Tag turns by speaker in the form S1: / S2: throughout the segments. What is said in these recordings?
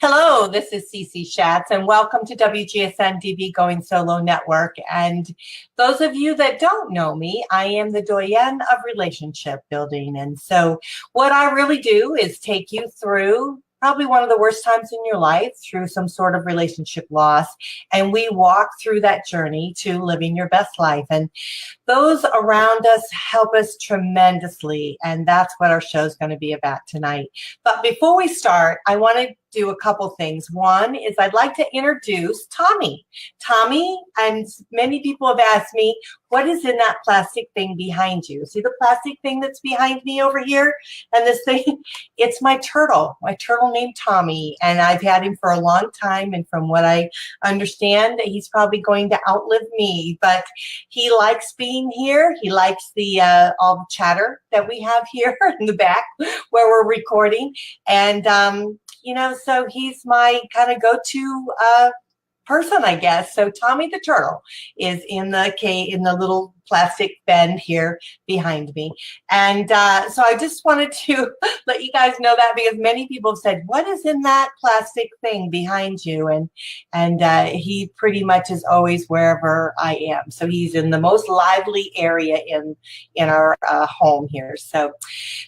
S1: Hello, this is Cece Shatz, and welcome to WGSN-DB Going Solo Network. And those of you that don't know me, I am the Doyenne of Relationship Building. And so what I really do is take you through probably one of the worst times in your life, through some sort of relationship loss, and we walk through that journey to living your best life. And those around us help us tremendously, and that's what our show is going to be about tonight. But before we start, I want to do a couple things. One is I'd like to introduce Tommy. Tommy, and many people have asked me, what is in that plastic thing behind you? See the plastic thing that's behind me over here? And this thing, it's my turtle named Tommy. And I've had him for a long time. And from what I understand, he's probably going to outlive me. But he likes being here. He likes the all the chatter that we have here in the back where we're recording. And so he's my kind of go-to person, I guess. So Tommy the turtle is in the little plastic bin here behind me. And so I just wanted to let you guys know that, because many people have said, what is in that plastic thing behind you? And he pretty much is always wherever I am. So he's in the most lively area in our home here. So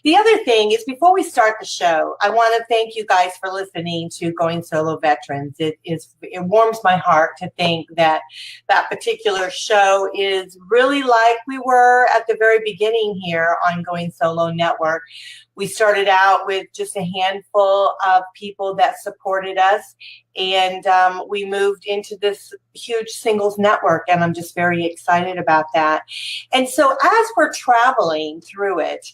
S1: the other thing is, before we start the show, I want to thank you guys for listening to Going Solo Veterans. It warms my heart to think that that particular show is really like we were at the very beginning here on Going Solo Network. We started out with just a handful of people that supported us, and we moved into this huge singles network, and I'm just very excited about that. And so as we're traveling through it,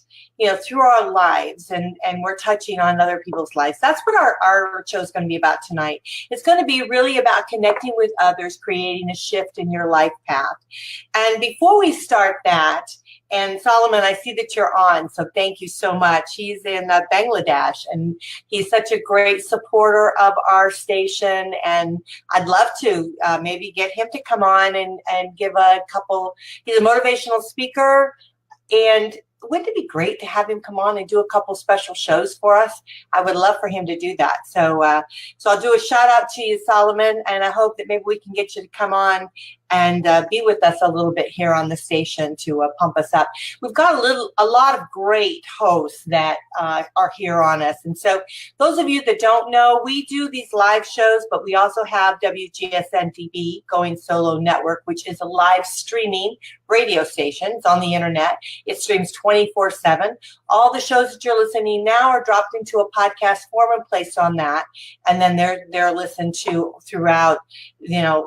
S1: through our lives, and we're touching on other people's lives, that's what our show is going to be about tonight. It's going to be really about connecting with others, creating a shift in your life path. And before we start that, and Solomon, I see that you're on, so thank you so much. He's in Bangladesh, and he's such a great supporter of our station, and I'd love to maybe get him to come on and give a couple. He's a motivational speaker, and wouldn't it be great to have him come on and do a couple special shows for us? I would love for him to do that. So I'll do a shout out to you, Solomon, and I hope that maybe we can get you to come on and be with us a little bit here on the station to pump us up. We've got a lot of great hosts that are here on us. And so those of you that don't know, we do these live shows, but we also have WGSN-DB, Going Solo Network, which is a live streaming radio station. It's on the internet. It streams 24/7. All the shows that you're listening now are dropped into a podcast form and placed on that. And then they're listened to throughout,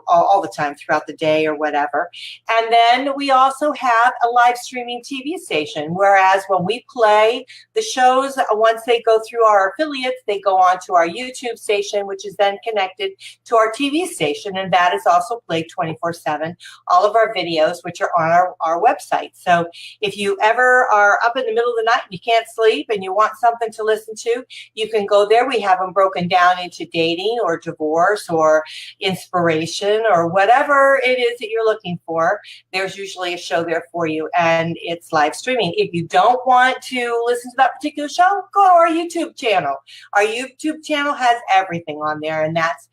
S1: all the time throughout the day or whatever. And then we also have a live streaming TV station, whereas when we play the shows, once they go through our affiliates, they go on to our YouTube station, which is then connected to our TV station, and that is also played 24/7. All of our videos, which are on our website. So if you ever are up in the middle of the night and you can't sleep and you want something to listen to, you can go there. We have them broken down into dating or divorce or inspiration or whatever it is that you're looking for. There's usually a show there for you, and it's live streaming. If you don't want to listen to that particular show, go to our YouTube channel. Our YouTube channel has everything on there, and that's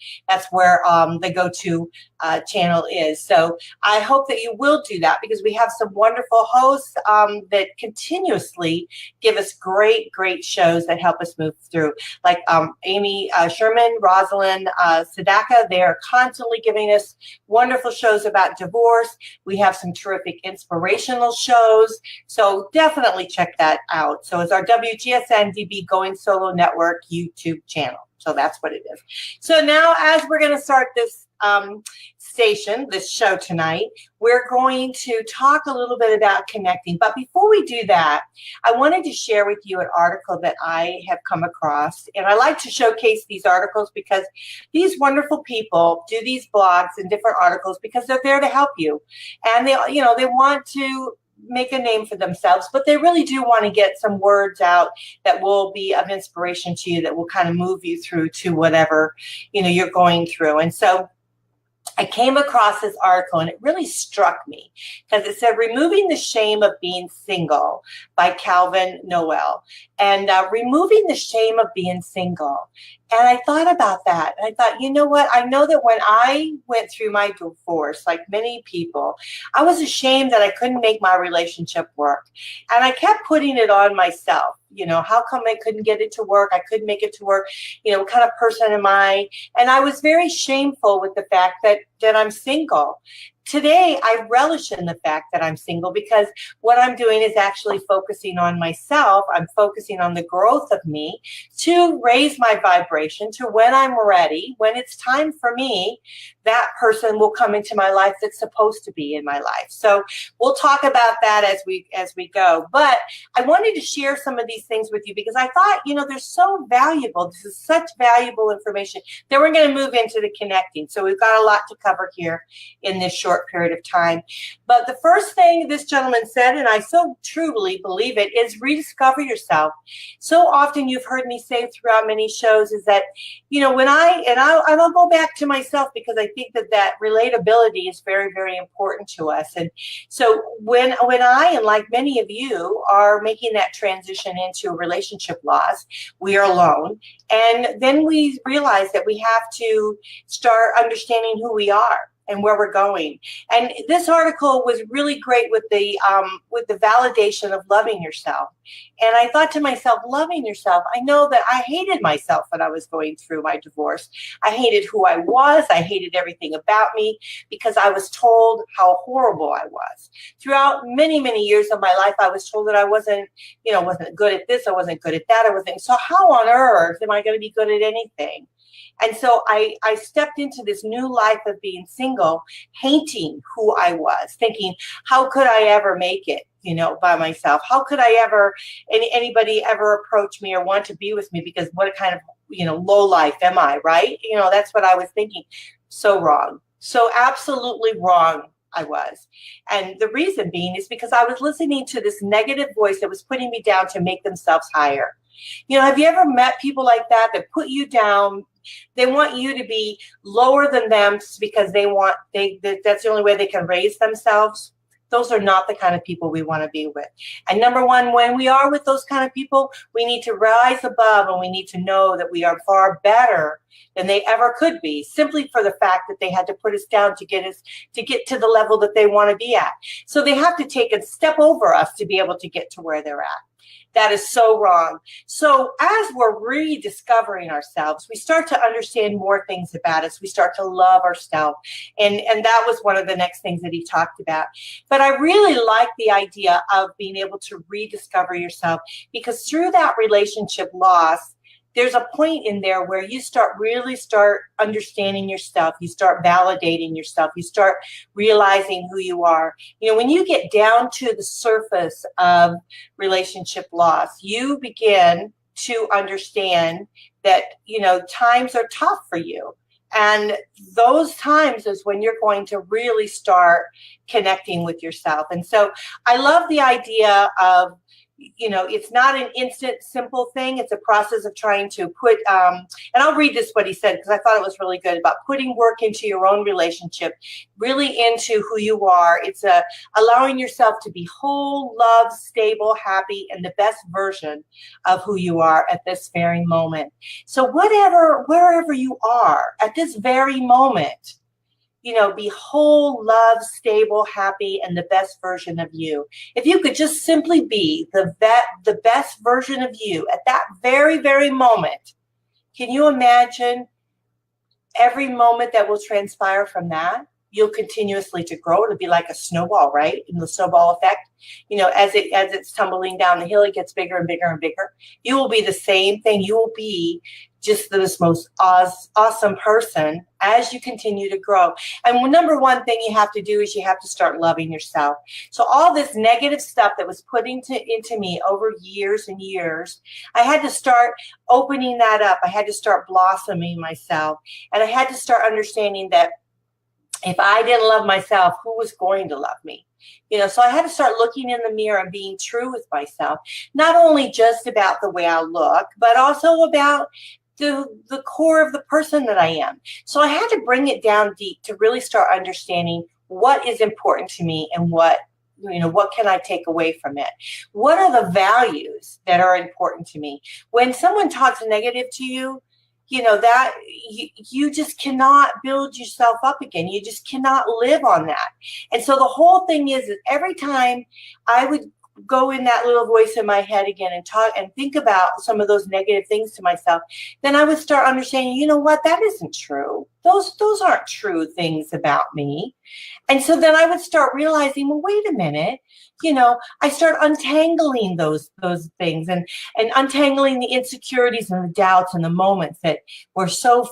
S1: where the go-to channel is. So I hope that you will do that, because we have some wonderful hosts that continuously give us great shows that help us move through, like Amy Sherman, Rosalind Sadaka. They're constantly giving us wonderful shows about divorce. We have some terrific inspirational shows, so definitely check that out. So it's our WGSN-DB Going Solo Network YouTube channel. So that's what it is. So now, as we're going to start this this show tonight, we're going to talk a little bit about connecting. But before we do that, I wanted to share with you an article that I have come across. And I like to showcase these articles because these wonderful people do these blogs and different articles because they're there to help you. And they want to make a name for themselves, but they really do want to get some words out that will be of inspiration to you, that will kind of move you through to whatever you're going through. And so I came across this article, and it really struck me because it said, "Removing the Shame of Being Single" by Calvin Noel. And removing the shame of being single. And I thought about that. And I thought, you know what? I know that when I went through my divorce, like many people, I was ashamed that I couldn't make my relationship work. And I kept putting it on myself. How come I couldn't get it to work? I couldn't make it to work. What kind of person am I? And I was very shameful with the fact that I'm single. Today, I relish in the fact that I'm single because what I'm doing is actually focusing on myself. I'm focusing on the growth of me to raise my vibration to when I'm ready, when it's time for me, that person will come into my life that's supposed to be in my life. So we'll talk about that as we go. But I wanted to share some of these things with you because I thought, they're so valuable. This is such valuable information. Then we're going to move into the connecting. So we've got a lot to cover here in this short period of time. But the first thing this gentleman said, and I so truly believe it, is rediscover yourself. So often you've heard me say throughout many shows is that, when I'll go back to myself because I think that relatability is very, very important to us. And so when I, and like many of you, are making that transition into relationship loss, we are alone. And then we realize that we have to start understanding who we are and where we're going. And this article was really great with the validation of loving yourself. And I thought to myself, loving yourself, I know that I hated myself when I was going through my divorce. I hated who I was. I hated everything about me because I was told how horrible I was. Throughout many, many years of my life, I was told that I wasn't good at this. I wasn't good at that. I wasn't. So how on earth am I going to be good at anything? And so I stepped into this new life of being single, hating who I was, thinking, how could I ever make it, by myself? How could I ever, anybody ever approach me or want to be with me? Because what kind of, low life am I, right? That's what I was thinking. So wrong. So absolutely wrong I was. And the reason being is because I was listening to this negative voice that was putting me down to make themselves higher. Have you ever met people like that put you down? They want you to be lower than them because that's the only way they can raise themselves. Those are not the kind of people we want to be with. And number one, when we are with those kind of people, we need to rise above and we need to know that we are far better than they ever could be, simply for the fact that they had to put us down to get to the level that they want to be at. So they have to take a step over us to be able to get to where they're at. That is so wrong. So as we're rediscovering ourselves, we start to understand more things about us. We start to love ourselves. And that was one of the next things that he talked about. But I really like the idea of being able to rediscover yourself, because through that relationship loss, there's a point in there where you really start understanding yourself. You start validating yourself. You start realizing who you are. When you get down to the surface of relationship loss, you begin to understand that, times are tough for you. And those times is when you're going to really start connecting with yourself. And so I love the idea of, it's not an instant, simple thing. It's a process of trying to put, and I'll read this, what he said, because I thought it was really good, about putting work into your own relationship, really into who you are. It's allowing yourself to be whole, loved, stable, happy, and the best version of who you are at this very moment. So wherever you are at this very moment, be whole, loved, stable, happy, and the best version of you. If you could just simply be the best version of you at that very, very moment, can you imagine every moment that will transpire from that? You'll continuously to grow. It'll be like a snowball, right? In the snowball effect, as it's tumbling down the hill, it gets bigger and bigger and bigger. You will be the same thing. You will be just this most awesome person as you continue to grow. And number one thing you have to do is you have to start loving yourself. So all this negative stuff that was put into me over years and years, I had to start opening that up. I had to start blossoming myself. And I had to start understanding that if I didn't love myself, who was going to love me? So I had to start looking in the mirror and being true with myself, not only just about the way I look, but also about the core of the person that I am. So I had to bring it down deep to really start understanding what is important to me and what can I take away from it? What are the values that are important to me? When someone talks negative to you, that you just cannot build yourself up again. You just cannot live on that. And so the whole thing is that every time I would go in that little voice in my head again and talk and think about some of those negative things to myself, then I would start understanding, you know what, that isn't true. Those aren't true things about me. And so then I would start realizing, well, wait a minute, I start untangling those things and untangling the insecurities and the doubts and the moments that were so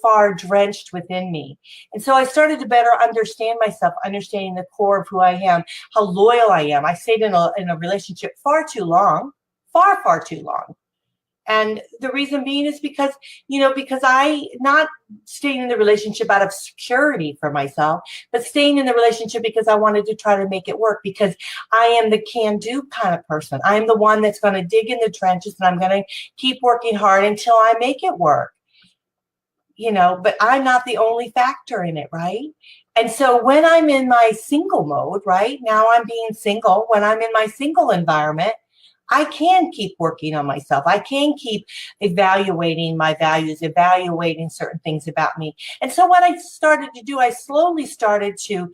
S1: far drenched within me. And so I started to better understand myself, understanding the core of who I am, how loyal I am. I stayed in a relationship far too long, far too long. And the reason being is because I not staying in the relationship out of security for myself, but staying in the relationship because I wanted to try to make it work, because I am the can-do kind of person. I'm the one that's going to dig in the trenches, and I'm going to keep working hard until I make it work. But I'm not the only factor in it, right? And so when I'm in my single mode, right now I'm being single, when I'm in my single environment, I can keep working on myself. I can keep evaluating my values, evaluating certain things about me. And so what I started to do, I slowly started to,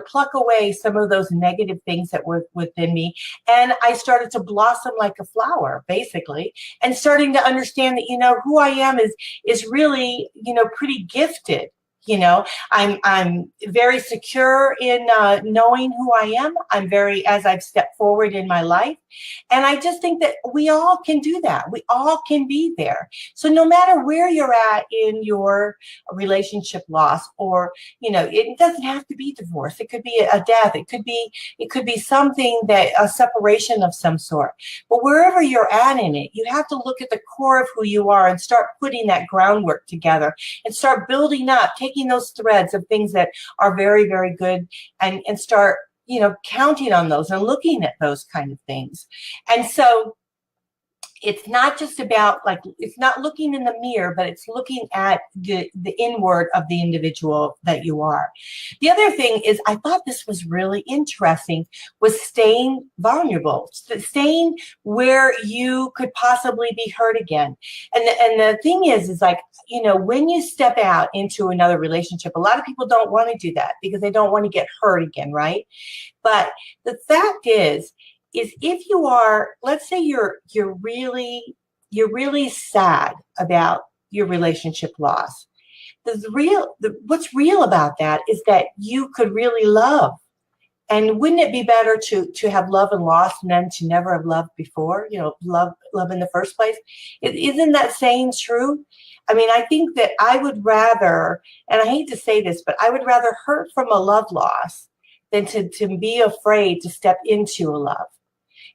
S1: pluck away some of those negative things that were within me. And I started to blossom like a flower, basically, and starting to understand that, who I am is really, pretty gifted. I'm very secure in knowing who I am. as I've stepped forward in my life. And I just think that we all can do that. We all can be there. So no matter where you're at in your relationship loss, or, it doesn't have to be divorce. It could be a death. It could be something a separation of some sort. But wherever you're at in it, you have to look at the core of who you are and start putting that groundwork together and start building up, taking those threads of things that are very, very good and start, counting on those and looking at those kind of things. And so it's not just about it's not looking in the mirror, but it's looking at the inward of the individual that you are. The other thing is, I thought this was really interesting, was staying vulnerable, staying where you could possibly be hurt again. And the thing is when you step out into another relationship, a lot of people don't want to do that because they don't want to get hurt again, right? But the fact is if you are, let's say you're really sad about your relationship loss, what's real about that is that you could really love. And wouldn't it be better to have love and lost than to never have loved before, love in the first place? Isn't that saying true? I mean, I think that I would rather, and I hate to say this, but I would rather hurt from a love loss than to be afraid to step into a love.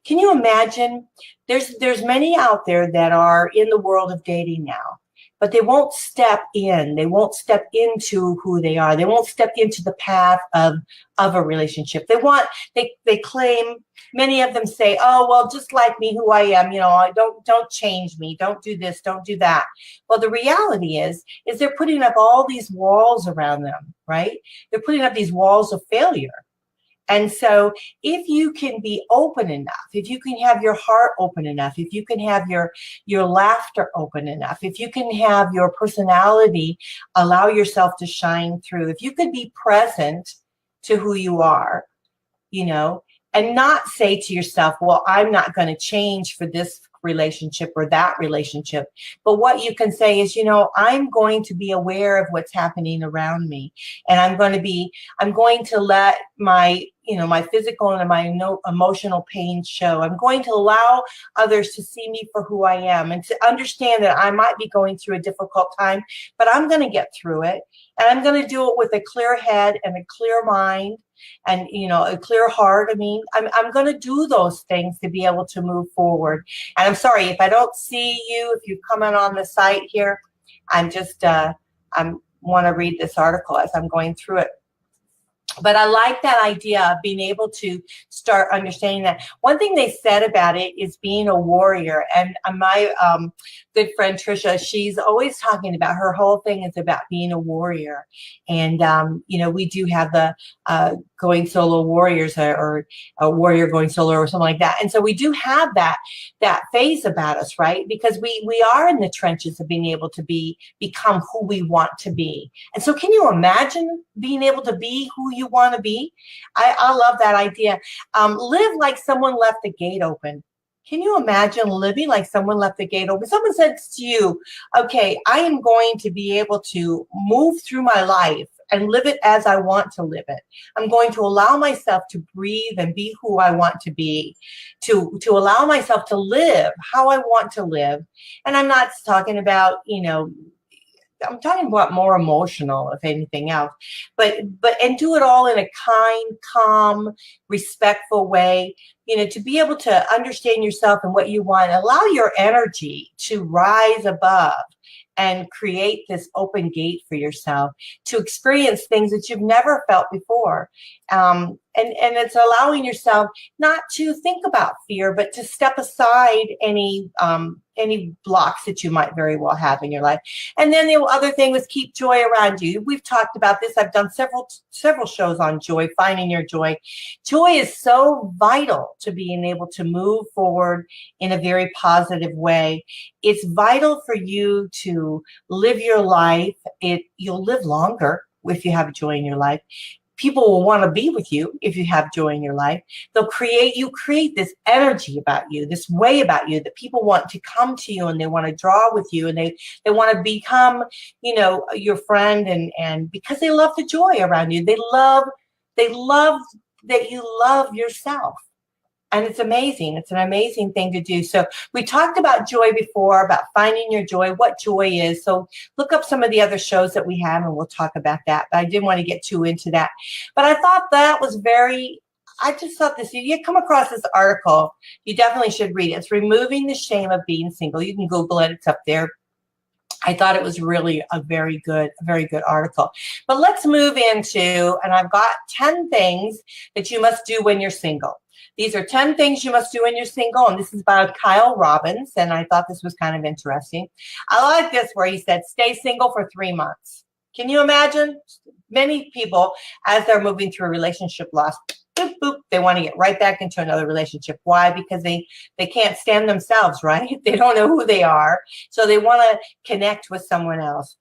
S1: Can you imagine? There's many out there that are in the world of dating now, but they won't step in. They won't step into who they are. They won't step into the path of a relationship. They claim, many of them say, oh, well, just like me, who I am, don't change me. Don't do this. Don't do that. Well, the reality is they're putting up all these walls around them, right? They're putting up these walls of failure. And so if you can be open enough, if you can have your heart open enough, if you can have your laughter open enough, if you can have your personality allow yourself to shine through, if you could be present to who you are, and not say to yourself, well, I'm not going to change for this relationship or that relationship. But what you can say is, I'm going to be aware of what's happening around me. And I'm going to let my physical and my emotional pain show. I'm going to allow others to see me for who I am and to understand that I might be going through a difficult time, but I'm going to get through it. And I'm going to do it with a clear head and a clear mind and, a clear heart. I mean, I'm going to do those things to be able to move forward. And I'm sorry if I don't see you, if you come in on the site here, I'm just, I want to read this article as I'm going through it. But I like that idea of being able to start understanding that. One thing they said about it is being a warrior. And my good friend Trisha, she's always talking about, her whole thing is about being a warrior. And, we do have the Going Solo Warriors, or a warrior going solo or something like that. And so we do have that phase about us, right? Because we are in the trenches of being able to become who we want to be. And so can you imagine being able to be who you want to be? I love that idea. Live like someone left the gate open. Can you imagine living like someone left the gate open? Someone says to you, okay, I am going to be able to move through my life and live it as I want to live it. I'm going to allow myself to breathe and be who I want to be, to allow myself to live how I want to live. And I'm not talking about, I'm talking about more emotional, if anything else, but and do it all in a kind, calm, respectful way, to be able to understand yourself and what you want. Allow your energy to rise above and create this open gate for yourself to experience things that you've never felt before. And it's allowing yourself not to think about fear, but to step aside any blocks that you might very well have in your life. And then the other thing was keep joy around you. We've talked about this. I've done several shows on joy, finding your joy. Joy is so vital to being able to move forward in a very positive way. It's vital for you to live your life. You'll live longer if you have joy in your life. People will want to be with you if you have joy in your life. You create this energy about you, this way about you that people want to come to you and they want to draw with you and they want to become, your friend and because they love the joy around you. They love that you love yourself. And it's amazing. It's an amazing thing to do. So we talked about joy before, about finding your joy, what joy is. So look up some of the other shows that we have and we'll talk about that. But I didn't want to get too into that. But I thought that was I just thought this, you come across this article, you definitely should read it. It's Removing the Shame of Being Single. You can Google it. It's up there. I thought it was really a very good article. But let's move into, and I've got 10 things that you must do when you're single. These are 10 things you must do when you're single, and this is by Kyle Robbins, and I thought this was kind of interesting. I like this where he said, stay single for 3 months. Can you imagine? Many people, as they're moving through a relationship loss, boop, boop, they want to get right back into another relationship. Why? Because they can't stand themselves, right? They don't know who they are, so they want to connect with someone else.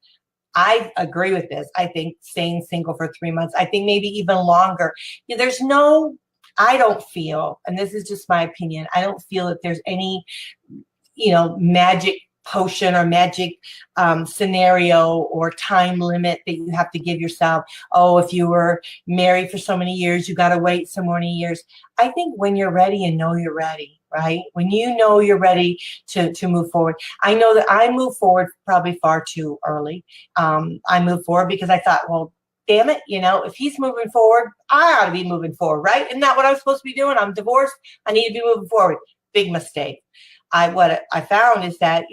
S1: I agree with this. I think staying single for 3 months, I think maybe even longer. I don't feel, and this is just my opinion, I don't feel that there's any, magic potion or magic scenario or time limit that you have to give yourself. Oh, if you were married for so many years, you got to wait so many years. I think when you're ready and know you're ready, right? When you know you're ready to move forward. I know that I moved forward probably far too early. I moved forward because I thought, well, damn it, if he's moving forward, I ought to be moving forward, right? Isn't that what I'm supposed to be doing? I'm divorced. I need to be moving forward. Big mistake. What I found is that,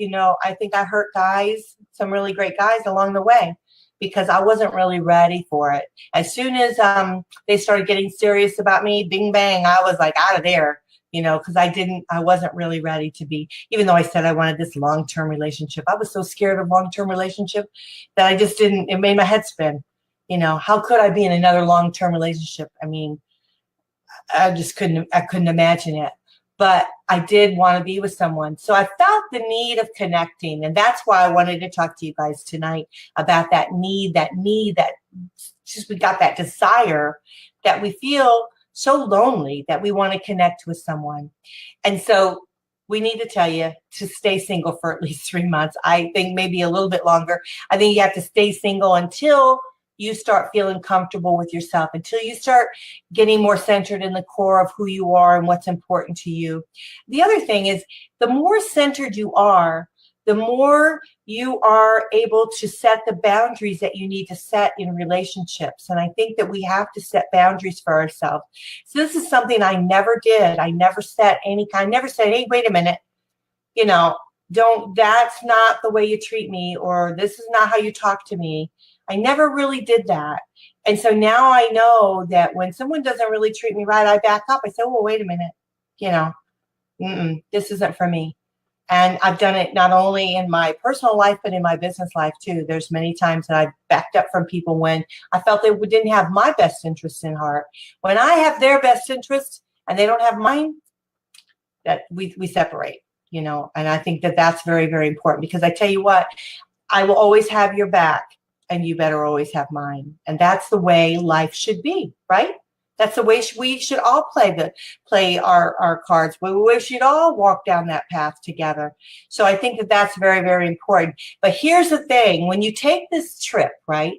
S1: I think I hurt guys, some really great guys along the way because I wasn't really ready for it. As soon as they started getting serious about me, bing, bang, I was like out of there, because I wasn't really ready to be, even though I said I wanted this long-term relationship. I was so scared of long-term relationship that I just didn't, it made my head spin. How could I be in another long-term relationship? I mean, I couldn't imagine it. But I did want to be with someone. So I felt the need of connecting. And that's why I wanted to talk to you guys tonight about that need, that just we got that desire that we feel so lonely that we want to connect with someone. And so we need to tell you to stay single for at least 3 months. I think maybe a little bit longer. I think you have to stay single until you start feeling comfortable with yourself, until you start getting more centered in the core of who you are and what's important to you. The other thing is, the more centered you are, the more you are able to set the boundaries that you need to set in relationships. And I think that we have to set boundaries for ourselves. So this is something I never did. I never set hey, wait a minute, that's not the way you treat me, or this is not how you talk to me. I never really did that. And so now I know that when someone doesn't really treat me right, I back up. I say, well, wait a minute, this isn't for me. And I've done it not only in my personal life, but in my business life too. There's many times that I've backed up from people when I felt they didn't have my best interests in heart. When I have their best interests and they don't have mine, that we separate, you know. And I think that that's very, very important, because I tell you what, I will always have your back and you better always have mine. And that's the way life should be, right? That's the way we should all play our cards. We should all walk down that path together. So I think that that's very, very important. But here's the thing. When you take this trip, right?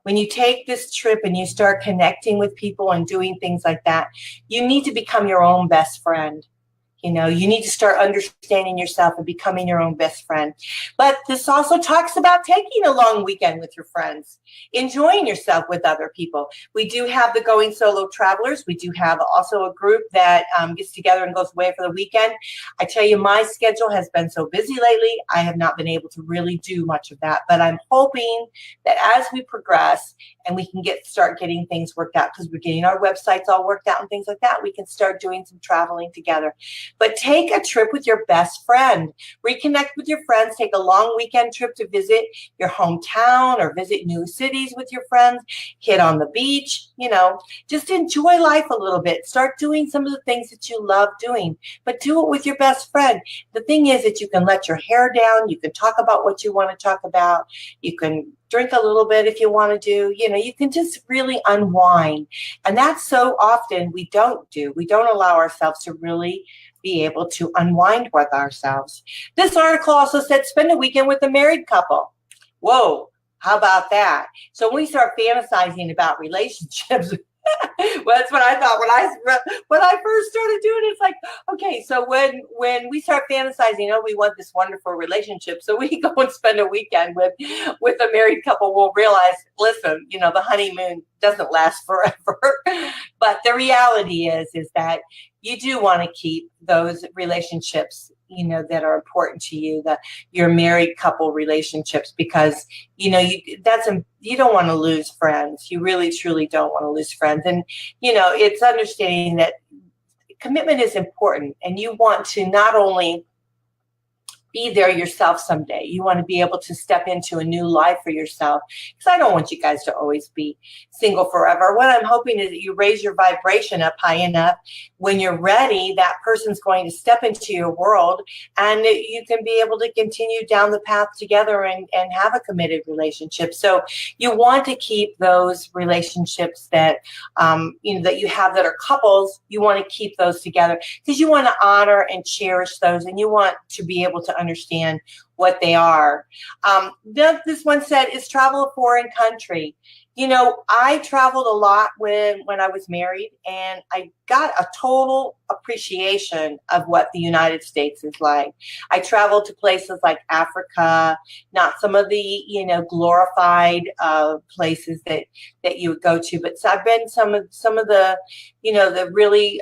S1: When you take this trip and you start connecting with people and doing things like that, you need to become your own best friend. You know, you need to start understanding yourself and becoming your own best friend. But this also talks about taking a long weekend with your friends, enjoying yourself with other people. We do have the Going Solo Travelers. We do have also a group that gets together and goes away for the weekend. I tell you, my schedule has been so busy lately, I have not been able to really do much of that. But I'm hoping that as we progress and we can start getting things worked out, because we're getting our websites all worked out and things like that, we can start doing some traveling together. But take a trip with your best friend. Reconnect with your friends. Take a long weekend trip to visit your hometown or visit new cities with your friends. Hit on the beach, you know, just enjoy life a little bit. Start doing some of the things that you love doing, but do it with your best friend. The thing is that you can let your hair down. You can talk about what you want to talk about. You can drink a little bit if you want to do, you know, you can just really unwind. And that's so often we don't do. We don't allow ourselves to really be able to unwind with ourselves. This article also said spend a weekend with a married couple. Whoa, how about that? So when we start fantasizing about relationships, well, that's what I thought when I first started doing it. It's like, okay, so when we start fantasizing, oh, we want this wonderful relationship, so we go and spend a weekend with a married couple, we'll realize, listen, you know, the honeymoon doesn't last forever. But the reality is that you do want to keep those relationships, you know, that are important to you, your married couple relationships, because, you know, you don't want to lose friends. You really, truly don't want to lose friends. And, you know, it's understanding that commitment is important, and you want to not only be there yourself someday. You want to be able to step into a new life for yourself, because I don't want you guys to always be single forever. What I'm hoping is that you raise your vibration up high enough. When you're ready, that person's going to step into your world, and you can be able to continue down the path together and have a committed relationship. So you want to keep those relationships that you know, that you have that are couples. You want to keep those together because you want to honor and cherish those, and you want to be able to understand what they are. This one said, is travel a foreign country? You know, I traveled a lot when I was married, and I got a total appreciation of what the United States is like. I traveled to places like Africa, not some of the, you know, glorified places that you would go to, but I've been some of the, you know, the really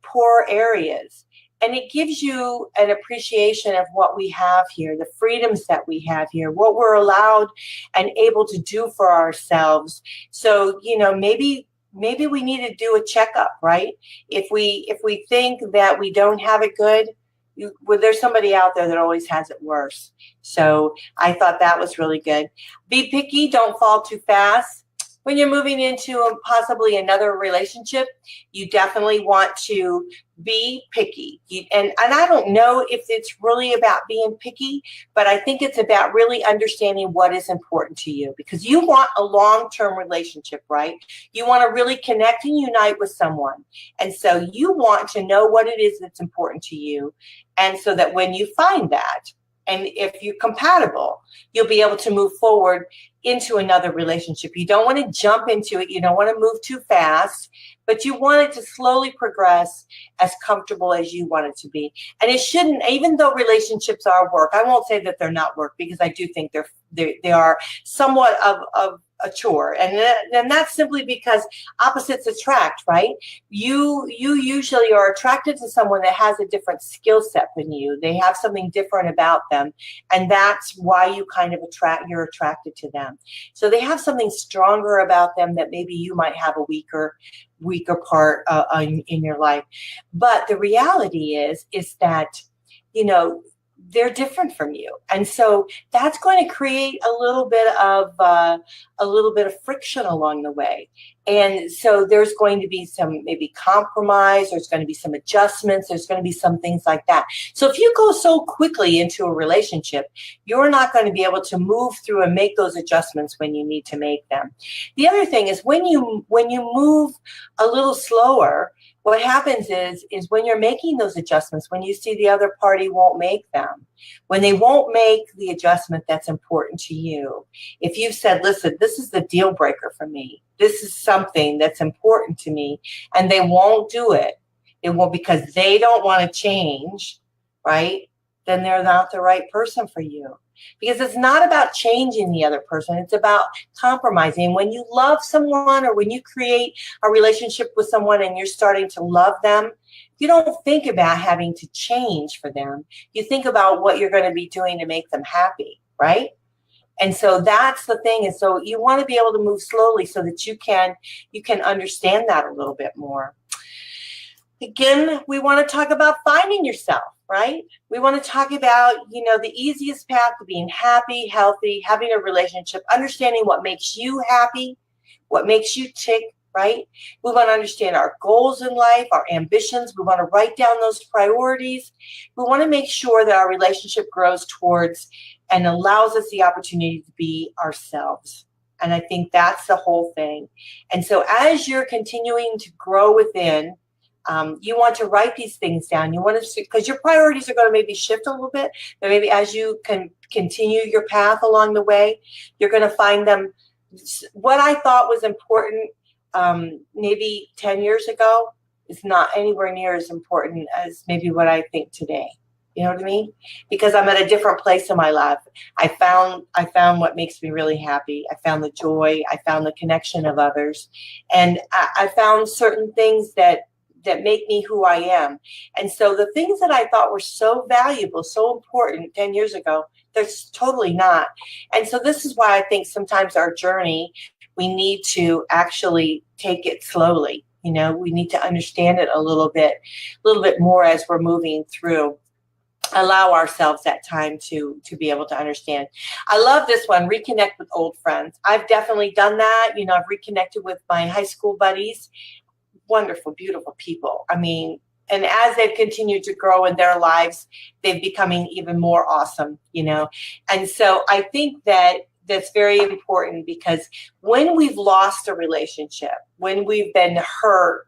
S1: poor areas. And it gives you an appreciation of what we have here, the freedoms that we have here, what we're allowed and able to do for ourselves. So, you know, maybe we need to do a checkup, right? If we think that we don't have it good, well, there's somebody out there that always has it worse. So I thought that was really good. Be picky, don't fall too fast. When you're moving into possibly another relationship, you definitely want to be picky. And I don't know if it's really about being picky, but I think it's about really understanding what is important to you, because you want a long-term relationship, right? You want to really connect and unite with someone. And so you want to know what it is that's important to you. And so that when you find that, and if you're compatible, you'll be able to move forward into another relationship. You don't want to jump into it. You don't want to move too fast, but you want it to slowly progress as comfortable as you want it to be. And it shouldn't, even though relationships are work, I won't say that they're not work, because I do think they are somewhat of a chore. And that's simply because opposites attract, right? You usually are attracted to someone that has a different skill set than you. They have something different about them. And that's why you're attracted to them. So they have something stronger about them that maybe you might have a weaker part in your life. But the reality is that, you know, they're different from you. And so that's going to create a little bit of friction along the way. And so there's going to be some maybe compromise, there's going to be some adjustments, there's going to be some things like that. So if you go so quickly into a relationship, you're not going to be able to move through and make those adjustments when you need to make them. The other thing is when you move a little slower, what happens is when you're making those adjustments, when you see the other party won't make them, when they won't make the adjustment that's important to you, if you've said, listen, this is the deal breaker for me, this is something that's important to me, and they won't do it, because they don't want to change, right? Then they're not the right person for you. Because it's not about changing the other person. It's about compromising. When you love someone or when you create a relationship with someone and you're starting to love them, you don't think about having to change for them. You think about what you're going to be doing to make them happy, right? And so that's the thing. And so you want to be able to move slowly so that you can understand that a little bit more. Again, we want to talk about finding yourself, right? We want to talk about, the easiest path to being happy, healthy, having a relationship, understanding what makes you happy, what makes you tick, right? We want to understand our goals in life, our ambitions. We want to write down those priorities. We want to make sure that our relationship grows towards and allows us the opportunity to be ourselves. And I think that's the whole thing. And so as you're continuing to grow within, you want to write these things down. You want to, because your priorities are going to maybe shift a little bit, but maybe as you can continue your path along the way, you're going to find them. What I thought was important maybe 10 years ago is not anywhere near as important as maybe what I think today. You know what I mean? Because I'm at a different place in my life. I found what makes me really happy. I found the joy. I found the connection of others. And I found certain things that make me who I am. And so the things that I thought were so valuable, so important 10 years ago, they're totally not. And so this is why I think sometimes our journey, we need to actually take it slowly. We need to understand it a little bit more as we're moving through. Allow ourselves that time to be able to understand. I love this one, reconnect with old friends. I've definitely done that. I've reconnected with my high school buddies. Wonderful, beautiful people. I mean, and as they've continued to grow in their lives, they're becoming even more awesome, And so I think that's very important, because when we've lost a relationship, when we've been hurt,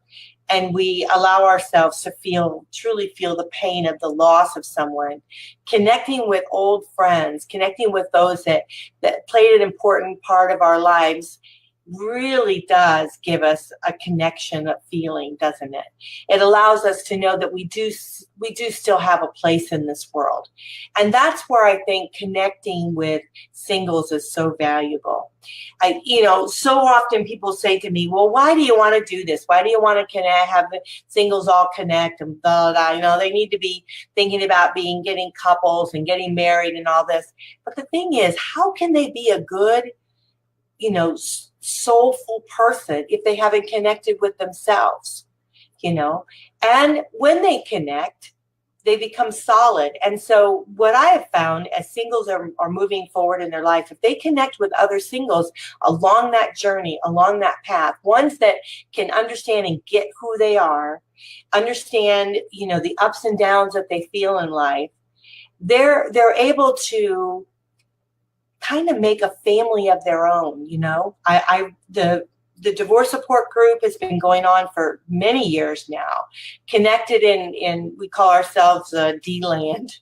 S1: and we allow ourselves to truly feel the pain of the loss of someone, connecting with old friends, connecting with those that played an important part of our lives, really does give us a connection, a feeling, doesn't it? It allows us to know that we do still have a place in this world. And that's where I think connecting with singles is so valuable. So often people say to me, well, why do you want to do this? Why do you want to have the singles all connect and blah, blah, blah. They need to be thinking about getting couples and getting married and all this. But the thing is, how can they be a good, soulful person if they haven't connected with themselves, and when they connect, they become solid. And so what I have found as singles are moving forward in their life, if they connect with other singles along that journey, along that path, ones that can understand and get who they are, understand, the ups and downs that they feel in life, they're able to kind of make a family of their own. The divorce support group has been going on for many years now, connected in we call ourselves D-Land.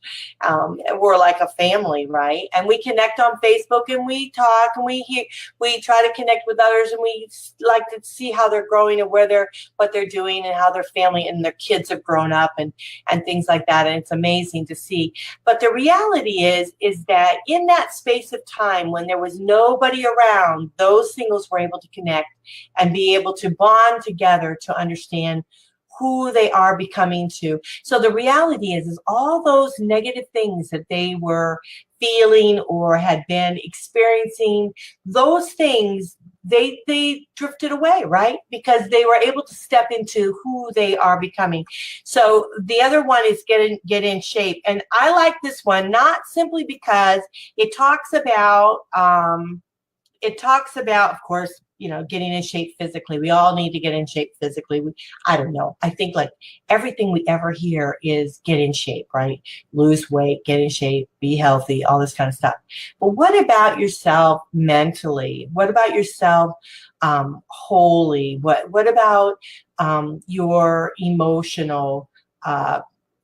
S1: We're like a family, right? And we connect on Facebook, and we talk, and we try to connect with others, and we like to see how they're growing and what they're doing and how their family and their kids have grown up and things like that. And it's amazing to see. But the reality is that in that space of time when there was nobody around, those singles were able to connect and be able to bond together to understand who they are becoming to. So the reality is all those negative things that they were feeling or had been experiencing, those things they drifted away, right? Because they were able to step into who they are becoming. So the other one is get in shape. And I like this one, not simply because it talks about, of course, getting in shape physically. We all need to get in shape physically. I don't know. I think like everything we ever hear is get in shape, right? Lose weight, get in shape, be healthy, all this kind of stuff. But what about yourself mentally? What about yourself wholly? What about your emotional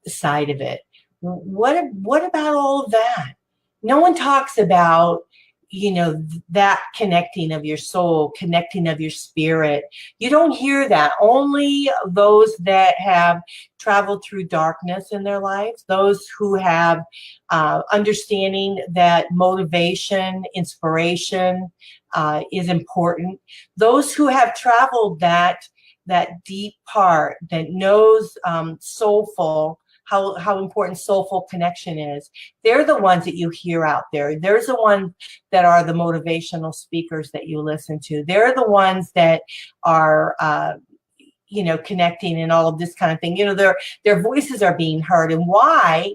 S1: side of it? What about all of that? No one talks about that connecting of your soul, connecting of your spirit. You don't hear that. Only those that have traveled through darkness in their lives, those who have understanding that motivation, inspiration is important, those who have traveled that deep part that knows soulful, how important soulful connection is. They're the ones that you hear out there. There's the ones that are the motivational speakers that you listen to. They're the ones that are, connecting and all of this kind of thing. Their voices are being heard. And why?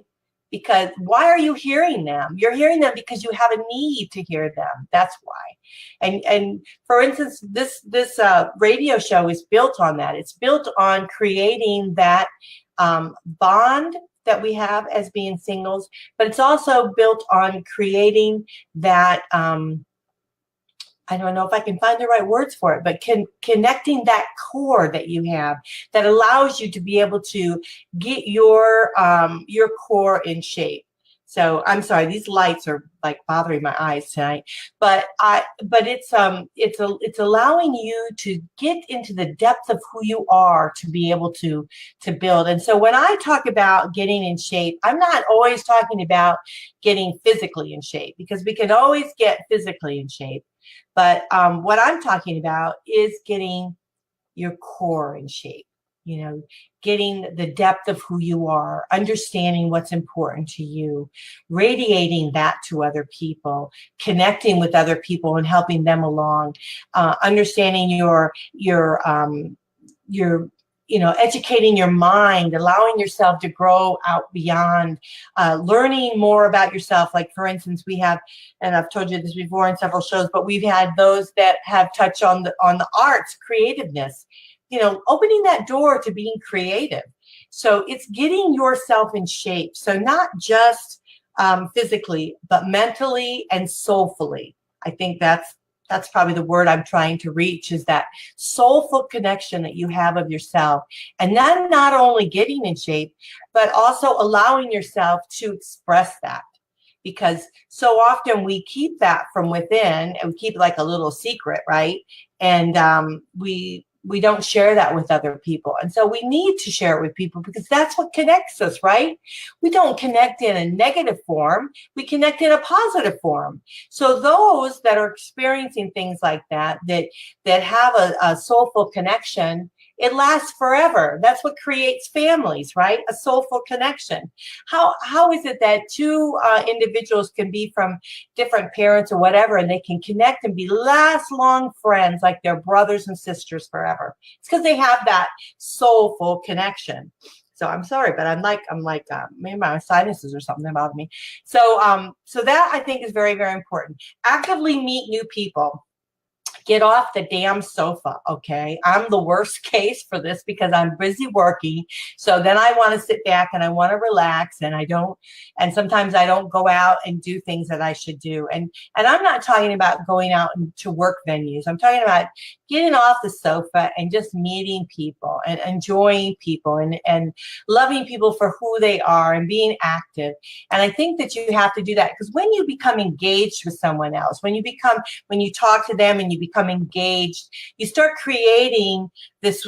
S1: Because why are you hearing them? You're hearing them because you have a need to hear them. That's why. And for instance, this radio show is built on that. It's built on creating that bond that we have as being singles, but it's also built on creating that, I don't know if I can find the right words for it, but connecting that core that you have that allows you to be able to get your core in shape. So I'm sorry, these lights are like bothering my eyes tonight, but it's allowing you to get into the depth of who you are to be able to build. And so when I talk about getting in shape, I'm not always talking about getting physically in shape, because we can always get physically in shape. But what I'm talking about is getting your core in shape. Getting the depth of who you are, understanding what's important to you, radiating that to other people, connecting with other people and helping them along, understanding your educating your mind, allowing yourself to grow out beyond, learning more about yourself. Like, for instance, we have, and I've told you this before in several shows, but we've had those that have touched on the arts, creativeness, opening that door to being creative. So it's getting yourself in shape. So not just physically, but mentally and soulfully. I think that's probably the word I'm trying to reach, is that soulful connection that you have of yourself. And then not only getting in shape, but also allowing yourself to express that. Because so often we keep that from within, and we keep it like a little secret, right? And we don't share that with other people. And so we need to share it with people, because that's what connects us, right? We don't connect in a negative form. We connect in a positive form. So those that are experiencing things like that have a soulful connection, it lasts forever. That's what creates families, right? A soulful connection. How is it that two individuals can be from different parents or whatever, and they can connect and be lifelong friends, like they're brothers and sisters forever? It's because they have that soulful connection. So I'm sorry, but I'm like maybe my sinuses or something about me. So that I think is very, very important. Actively meet new people. Get off the damn sofa, okay? I'm the worst case for this because I'm busy working. So then I want to sit back and I want to relax, and sometimes I don't go out and do things that I should do. And I'm not talking about going out to work venues. I'm talking about getting off the sofa and just meeting people and enjoying people and loving people for who they are and being active. And I think that you have to do that, because when you become engaged with someone else, when you talk to them and you become engaged, you start creating this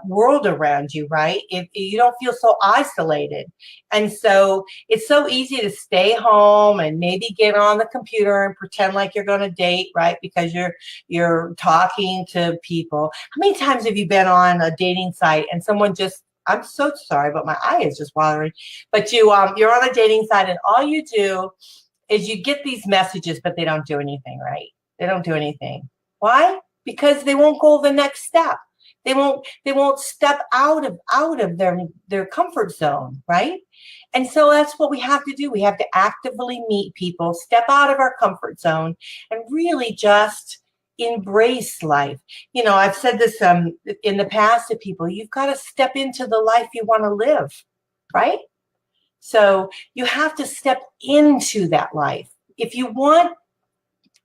S1: world around you, right? You don't feel so isolated. And so it's so easy to stay home and maybe get on the computer and pretend like you're going to date, right? Because you're talking to people. How many times have you been on a dating site and someone just, I'm so sorry, but my eye is just watering, but you're on a dating site and all you do is you get these messages, but they don't do anything, right? They don't do anything. Why? Because they won't go the next step. They won't step out of their comfort zone, right? And so that's what we have to do. We have to actively meet people, step out of our comfort zone, and really just embrace life. You know, I've said this in the past to people, you've got to step into the life you want to live, right? So you have to step into that life. If you want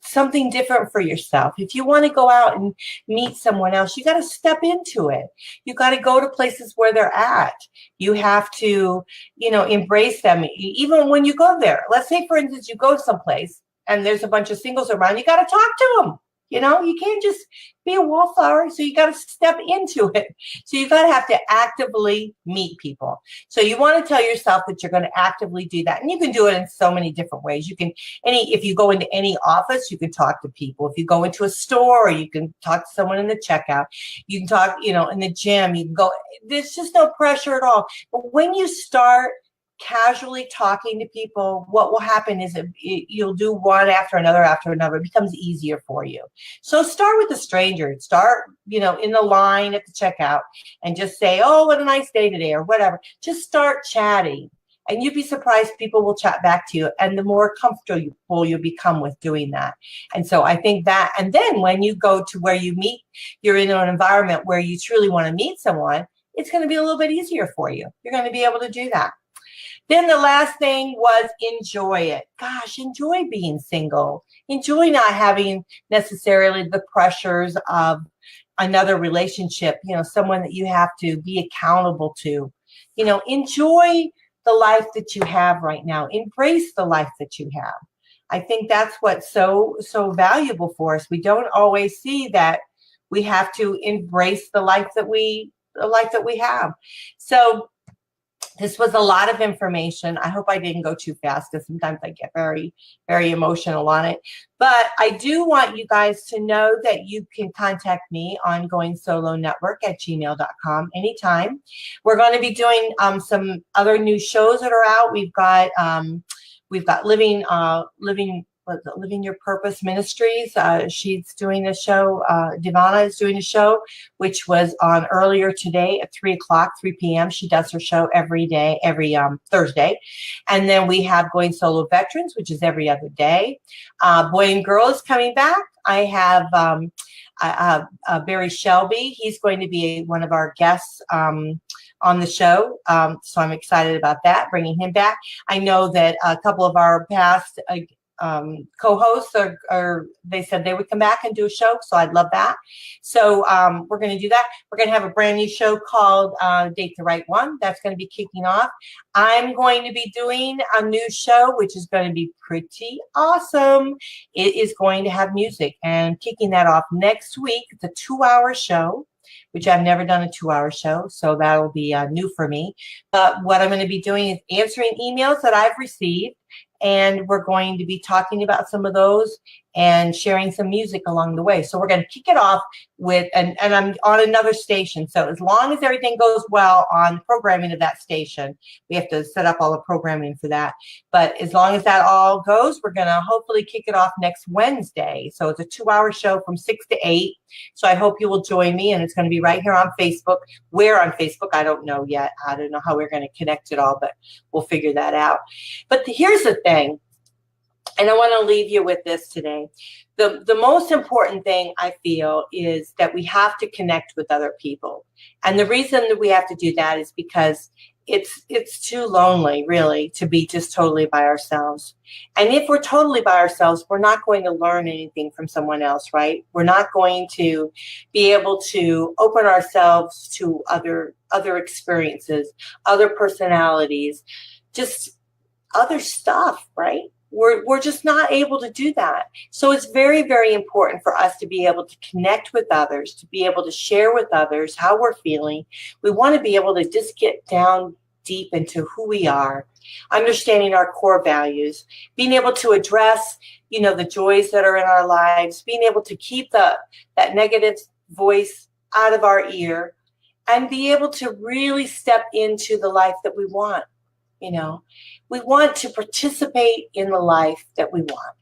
S1: something different for yourself, if you want to go out and meet someone else, you got to step into it. You got to go to places where they're at. You have to, you know, embrace them. Even when you go there, let's say, for instance, you go someplace and there's a bunch of singles around, you got to talk to them. You know, you can't just be a wallflower. So you got to step into it. So you got to have to actively meet people. So you want to tell yourself that you're going to actively do that. And you can do it in so many different ways. You can, if you go into any office, you can talk to people. If you go into a store, you can talk to someone in the checkout. You can talk, you know, in the gym, you can go, there's just no pressure at all. But when you start casually talking to people, what will happen is you'll do one after another. It becomes easier for you. So start with a stranger. Start, you know, in the line at the checkout and just say, oh, what a nice day today, or whatever. Just start chatting, and you'd be surprised people will chat back to you, and the more comfortable you become with doing that. And so I think that, and then when you go to where you meet, you're in an environment where you truly want to meet someone, it's going to be a little bit easier for you. You're going to be able to do that. Then the last thing was enjoy it. Gosh, enjoy being single. Enjoy not having necessarily the pressures of another relationship, you know, someone that you have to be accountable to. You know, enjoy the life that you have right now. Embrace the life that you have. I think that's what's so valuable for us. We don't always see that we have to embrace the life that we have. So this was a lot of information. I hope I didn't go too fast, because sometimes I get very, very emotional on it. But I do want you guys to know that you can contact me on GoingSoloNetwork@gmail.com anytime. We're going to be doing some other new shows that are out. We've got Living Your Purpose Ministries. She's doing a show. Devana is doing a show, which was on earlier today at 3 p.m. She does her show every day, every Thursday. And then we have Going Solo Veterans, which is every other day. Boy and Girl is coming back. I have Barry Shelby. He's going to be one of our guests on the show. So I'm excited about that, bringing him back. I know that a couple of our past co-hosts they said they would come back and do a show, so I'd love that. So we're going to do that. We're going to have a brand new show called Date the Right One. That's going to be kicking off. I'm going to be doing a new show, which is going to be pretty awesome. It is going to have music, and kicking that off next week. It's a 2-hour show, which I've never done a 2-hour show, so that'll be new for me. But what I'm going to be doing is answering emails that I've received, and we're going to be talking about some of those and sharing some music along the way. So we're going to kick it off with, and I'm on another station. So as long as everything goes well on programming of that station, we have to set up all the programming for that. But as long as that all goes, we're going to hopefully kick it off next Wednesday. So it's a 2-hour show from 6 to 8. So I hope you will join me, and it's going to be right here on Facebook. Where on Facebook, I don't know yet. I don't know how we're going to connect it all, but we'll figure that out. But here's the thing. And I want to leave you with this today. The most important thing I feel is that we have to connect with other people. And the reason that we have to do that is because it's too lonely, really, to be just totally by ourselves. And if we're totally by ourselves, we're not going to learn anything from someone else, right? We're not going to be able to open ourselves to other experiences, other personalities, just other stuff, right? We're just not able to do that. So it's very, very important for us to be able to connect with others, to be able to share with others how we're feeling. We want to be able to just get down deep into who we are, understanding our core values, being able to address, the joys that are in our lives, being able to keep that negative voice out of our ear, and be able to really step into the life that we want. We want to participate in the life that we want.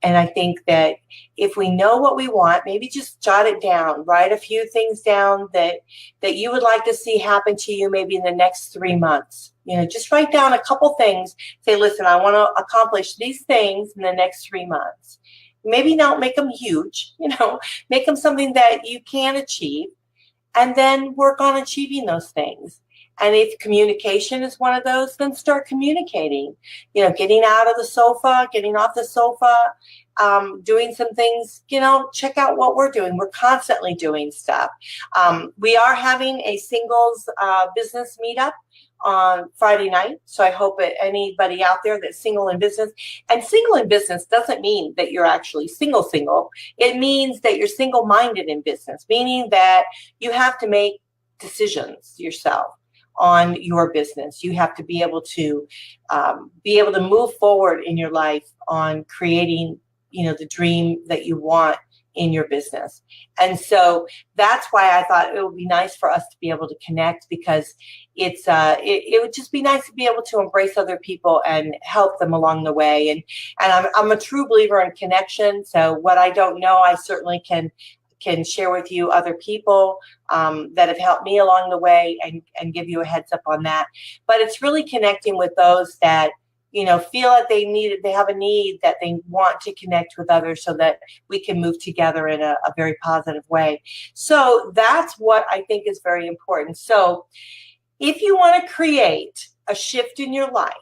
S1: And I think that if we know what we want, maybe just jot it down, write a few things down that you would like to see happen to you maybe in the next 3 months. Just write down a couple things. Say, listen, I want to accomplish these things in the next 3 months. Maybe not make them huge, make them something that you can achieve, and then work on achieving those things. And if communication is one of those, then start communicating, getting out of the sofa, getting off the sofa, doing some things, check out what we're doing. We're constantly doing stuff. We are having a singles business meetup on Friday night. So I hope that anybody out there that's single in business, and single in business doesn't mean that you're actually single. It means that you're single-minded in business, meaning that you have to make decisions yourself on your business. You have to be able to move forward in your life on creating, the dream that you want in your business. And so that's why I thought it would be nice for us to be able to connect, because it would just be nice to be able to embrace other people and help them along the way. And I'm a true believer in connection. So what I don't know, I certainly can share with you other people that have helped me along the way, and give you a heads up on that. But it's really connecting with those that, feel that they have a need, that they want to connect with others so that we can move together in a very positive way. So that's what I think is very important. So if you want to create a shift in your life,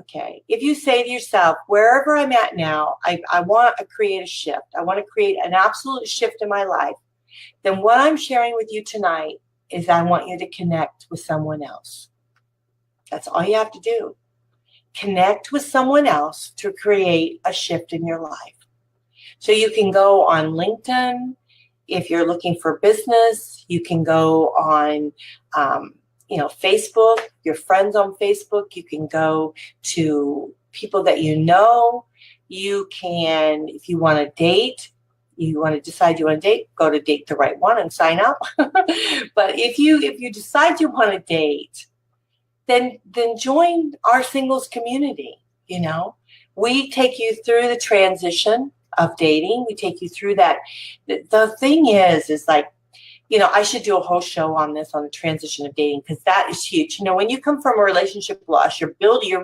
S1: okay, if you say to yourself, wherever I'm at now, I want to create a shift. I want to create an absolute shift in my life. Then what I'm sharing with you tonight is I want you to connect with someone else. That's all you have to do. Connect with someone else to create a shift in your life. So you can go on LinkedIn. If you're looking for business, you can go on Facebook, your friends on Facebook. You can go to people that you know. You can, if you want to date, you want to decide you want to date, go to Date the Right One and sign up. But if you decide you want to date, then join our singles community. We take you through the transition of dating. We take you through that. The thing is like, I should do a whole show on this, on the transition of dating, because that is huge. When you come from a relationship loss, you're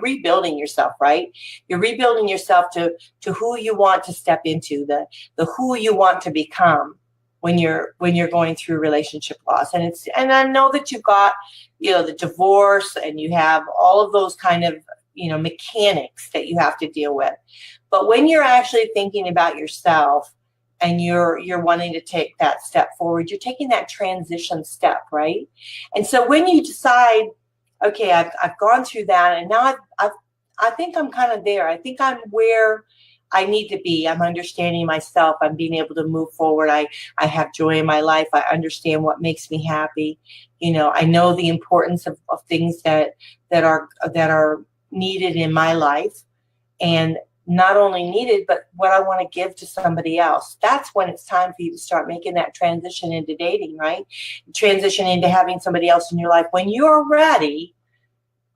S1: rebuilding yourself, right? You're rebuilding yourself to who you want to step into, the who you want to become when you're going through relationship loss. And I know that you've got, the divorce, and you have all of those kind of, mechanics that you have to deal with. But when you're actually thinking about yourself, and you're wanting to take that step forward, you're taking that transition step, right? And so when you decide, okay, I've gone through that, and now I think I'm kind of there. I think I'm where I need to be. I'm understanding myself. I'm being able to move forward. I have joy in my life. I understand what makes me happy. I know the importance of things that are needed in my life, and not only needed, but what I want to give to somebody else. That's when it's time for you to start making that transition into dating, right? Transition into having somebody else in your life when you're ready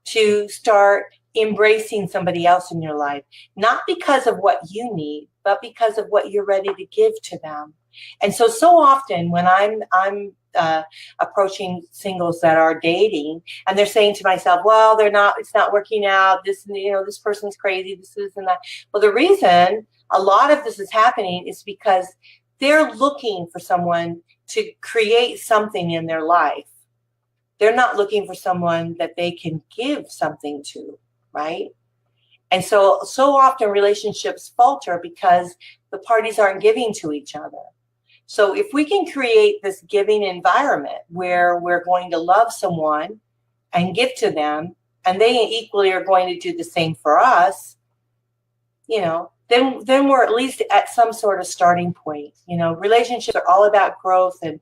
S1: to start embracing somebody else in your life, not because of what you need, but because of what you're ready to give to them. And so often when I'm approaching singles that are dating, and they're saying to myself, well, it's not working out. This person's crazy. This and that. Well, the reason a lot of this is happening is because they're looking for someone to create something in their life. They're not looking for someone that they can give something to, right? And so often relationships falter because the parties aren't giving to each other. So if we can create this giving environment where we're going to love someone and give to them, and they equally are going to do the same for us, then we're at least at some sort of starting point. Relationships are all about growth and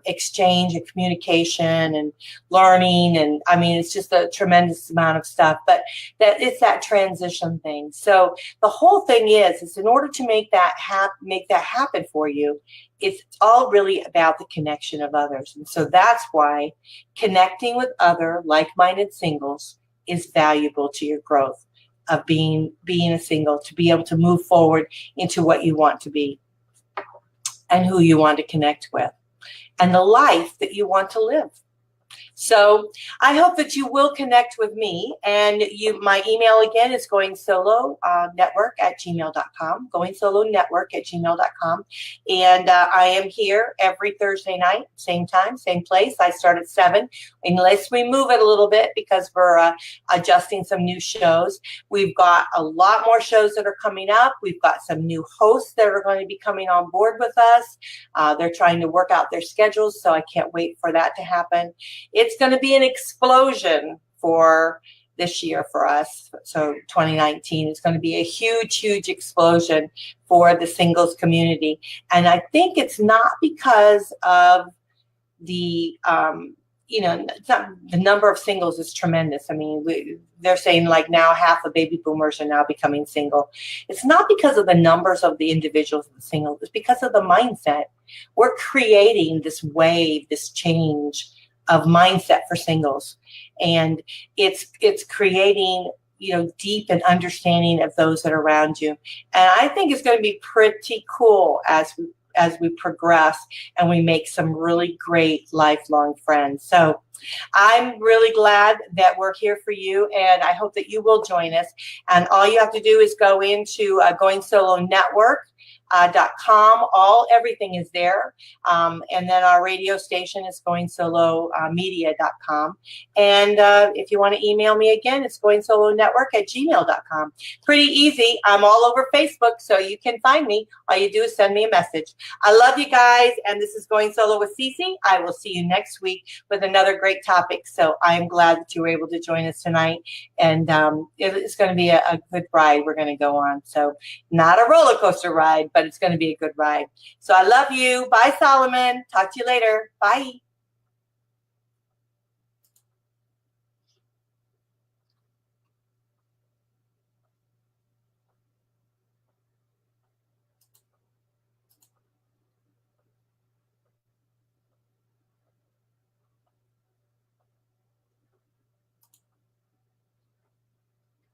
S1: exchange and communication and learning. And I mean, it's just a tremendous amount of stuff, but it's that transition thing. So the whole thing is in order to make that happen for you, it's all really about the connection of others. And so that's why connecting with other like-minded singles is valuable to your growth. of being a single, to be able to move forward into what you want to be and who you want to connect with and the life that you want to live. So I hope that you will connect with me, and my email again is GoingSoloNetwork@gmail.com, GoingSoloNetwork@gmail.com. And I am here every Thursday night, same time, same place. I start at 7, unless we move it a little bit because we're adjusting some new shows. We've got a lot more shows that are coming up. We've got some new hosts that are going to be coming on board with us. They're trying to work out their schedules, so I can't wait for that to happen. It's going to be an explosion for this year for us. So 2019 is going to be a huge, huge explosion for the singles community. And I think it's not because of the, it's not, the number of singles is tremendous. I mean, they're saying like now half the baby boomers are now becoming single. It's not because of the numbers of the individuals of the singles. It's because of the mindset. We're creating this wave, this change of mindset for singles, and it's creating deep and understanding of those that are around you. And I think it's going to be pretty cool as we progress and we make some really great lifelong friends. So I'm really glad that we're here for you, and I hope that you will join us. And all you have to do is go into GoingSoloNetwork.com. Everything is there. And then our radio station is GoingSoloMedia.com. And if you want to email me again, it's GoingSoloNetwork@gmail.com. Pretty easy. I'm all over Facebook, so you can find me. All you do is send me a message. I love you guys, and this is Going Solo with Cece. I will see you next week with another great topic. So I'm glad that you were able to join us tonight. And it's going to be a good ride we're going to go on. So not a roller coaster ride, but it's going to be a good ride. So I love you. Bye, Solomon. Talk to you later. Bye.